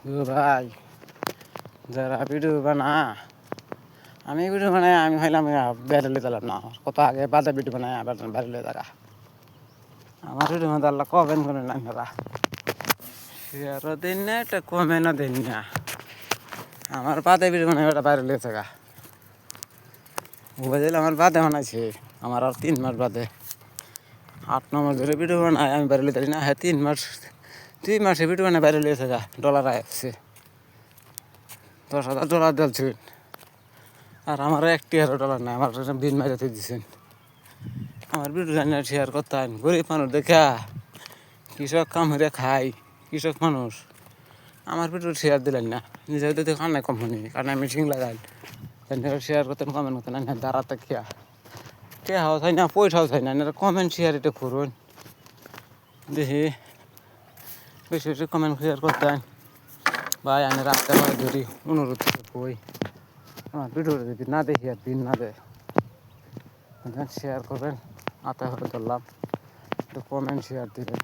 ভাই যারা ভিডিও বানা আমি ভিডিও বানাই আমি ভাইলাম বেরোলে দিলাম না কত আগে বাদে ভিডিও বানাই বেরোলে তারা আমার ভিডিও মধ্যে আল্লাহ কবেন করে না আপনারা শেয়ারও দিন না একটা কমেন্টও দিন না আমার বাদে ভিডিও বানাই ওটা বেরোলে থাকা বুঝলে আমার বাদে বানাইছে আমার আর 3 মাস বাদে 8 নম্বর ধরে ভিডিও বানাই আমি বেরোলে তারি না হ্যাঁ 3 মাস 2 মাসে ভিডিও বানাই বেরোলে থাকা ডলার আসছে $10,000 দিয়েছেন আর আমার $1,000 নাই আমার বিল মারাতে দিচ্ছেন আমার ভিডিও জানি শেয়ার করতেন গরিব মানুষ দেখা কৃষক কাম হয়ে খাই কৃষক মানুষ আমার ভিডিও শেয়ার দিলেন না নিজে হয়তো দেখান না কোম্পানি কারণ আমি মেশিন লাগাই শেয়ার করতেন কমেন্ট করতেন না দাঁড়াতে কে হাও চাই না পয়সাও চাই না কমেন্ট শেয়ার এটা করুন দেখি বেশি বেশি কমেন্ট শেয়ার করতেন ভাই আমি রাস্তা ধরি অনুরোধ কই আমার ভিডিও যদি না দেখি আর দিন না দেয় শেয়ার করবেন আতা করে ধরলাম একটু কমেন্ট শেয়ার দিবেন